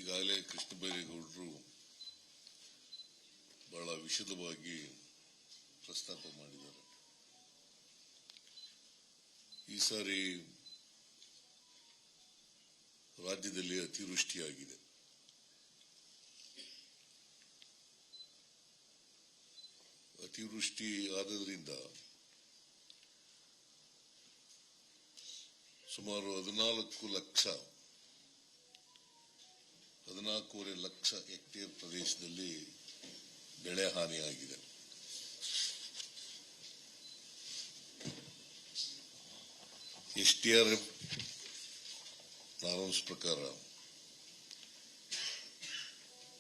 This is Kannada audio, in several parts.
ಈಗಾಗಲೇ ಕೃಷ್ಣ ಬೈರೇಗೌಡರು ಬಹಳ ವಿಶದವಾಗಿ ಪ್ರಸ್ತಾಪ ಮಾಡಿದ್ದಾರೆ. ಈ ಸಾರಿ ರಾಜ್ಯದಲ್ಲಿ ಅತಿವೃಷ್ಟಿಯಾಗಿದೆ. ಅತಿವೃಷ್ಟಿ ಆದದ್ರಿಂದ ಸುಮಾರು 14.5 ಲಕ್ಷ ಹೆಕ್ಟೇರ್ ಪ್ರದೇಶದಲ್ಲಿ ಬೆಳೆ ಹಾನಿಯಾಗಿದೆ. SDRF ನಾರ್ಮ್ಸ್ ಪ್ರಕಾರ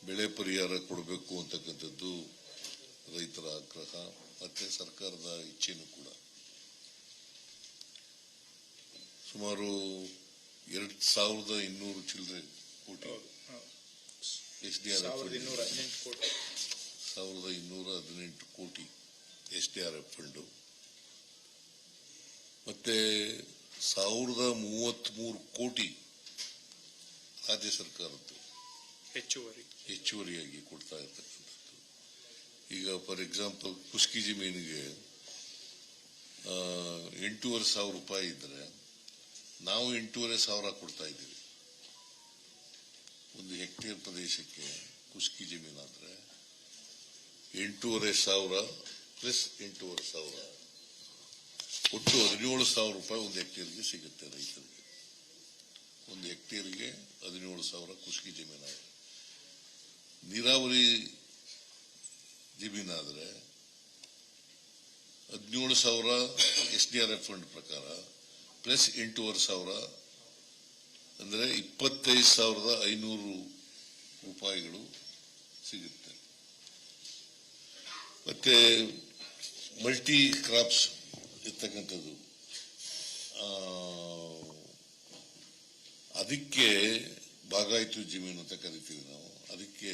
ಬೆಳೆ ಪರಿಹಾರ ಕೊಡಬೇಕು ಅಂತಕ್ಕಂಥದ್ದು ರೈತರ ಆಗ್ರಹ ಮತ್ತೆ ಸರ್ಕಾರದ ಇಚ್ಛೆನೂ ಕೂಡ. ಸುಮಾರು 2,200 ಚಿಲ್ಲರೆ ಕೋಟಿ SDRF 1,218 ಕೋಟಿ SDRF ಫಂಡು ಮತ್ತೆ 1,033 ಕೋಟಿ ರಾಜ್ಯ ಸರ್ಕಾರದ್ದು ಹೆಚ್ಚುವರಿಯಾಗಿ ಕೊಡ್ತಾ ಇರ್ತಕ್ಕಂಥದ್ದು. ಈಗ ಫಾರ್ ಎಕ್ಸಾಂಪಲ್ ಕುಸ್ಕಿ ಜಮೀನಿಗೆ 8,500 ರೂಪಾಯಿ ಇದ್ರೆ ನಾವು 8,500 ಕೊಡ್ತಾ ಇದ್ದೀವಿ. ಒಂದು ಹೆಕ್ಟೇರ್ ಪ್ರದೇಶಕ್ಕೆ ಕುಸ್ಕಿ ಜಮೀನಾದ್ರೆ 8,500 ಪ್ಲಸ್ 8,500 ಒಟ್ಟು 17,000 ರೂಪಾಯಿ ಒಂದು ಹೆಕ್ಟೇರ್ಗೆ ಸಿಗುತ್ತೆ ರೈತರಿಗೆ. ಒಂದು ಹೆಕ್ಟೇರ್ಗೆ 17,000 ಕುಸ್ಕಿ ಜಮೀನಾದ್ರೆ, ನೀರಾವರಿ ಜಮೀನಾದ್ರೆ 17,000 SDRF ಫಂಡ್ ಪ್ರಕಾರ ಪ್ಲಸ್ 8,500 ಅಂದ್ರೆ 25,500 ರೂಪಾಯಿಗಳು ಸಿಗುತ್ತೆ. ಮತ್ತೆ ಮಲ್ಟಿ ಕ್ರಾಪ್ಸ್ ಇರ್ತಕ್ಕಂಥದ್ದು, ಅದಕ್ಕೆ ಬಾಗಾಯಿತು ಜಮೀನು ಅಂತ ಕರಿತೀವಿ ನಾವು. ಅದಕ್ಕೆ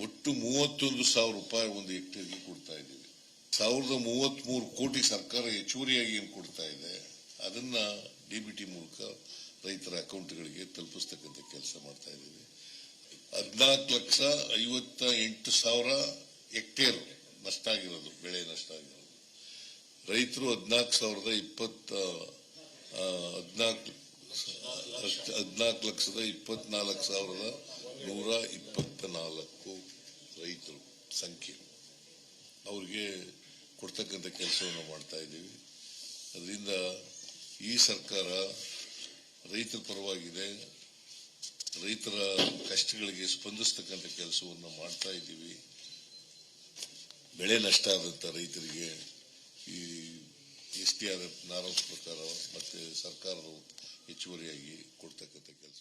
ಒಟ್ಟು 31,000 ರೂಪಾಯಿ ಒಂದು ಹೆಕ್ಟೇರ್ಗೆ ಕೊಡ್ತಾ ಇದ್ದೀವಿ. 1,033 ಕೋಟಿ ಸರ್ಕಾರ ಹೆಚ್ಚುವರಿಯಾಗಿ ಏನು ಕೊಡ್ತಾ ಇದೆ ಅದನ್ನ DBT ಮೂಲಕ ರೈತರ ಅಕೌಂಟ್ಗಳಿಗೆ ತಲುಪಿಸ್ತಕ್ಕಂಥ ಕೆಲಸ ಮಾಡ್ತಾ ಇದ್ದೀವಿ. 14,58,000 ಹೆಕ್ಟೇರ್ ನಷ್ಟ ಆಗಿರೋದು, ಬೆಳೆ ನಷ್ಟ ಆಗಿರೋದು. ರೈತರು 14,24,124 ರೈತರು ಸಂಖ್ಯೆ, ಅವ್ರಿಗೆ ಕೊಡ್ತಕ್ಕಂಥ ಕೆಲಸವನ್ನು ಮಾಡ್ತಾ ಇದ್ದೀವಿ. ಅದರಿಂದ ಈ ಸರ್ಕಾರ ರೈತರ ಪರವಾಗಿದೆ. ರೈತರ ಕಷ್ಟಗಳಿಗೆ ಸ್ಪಂದಿಸ್ತಕ್ಕಂಥ ಕೆಲಸವನ್ನು ಮಾಡ್ತಾ ಇದ್ದೀವಿ. ಬೆಳೆ ನಷ್ಟ ಆದಂತ ರೈತರಿಗೆ ಈ SDRF ನಾರ್ಮ್ಸ್ ಪ್ರಕಾರ ಮತ್ತೆ ಸರ್ಕಾರದ ಹೆಚ್ಚುವರಿಯಾಗಿ ಕೊಡ್ತಕ್ಕಂಥ ಕೆಲಸ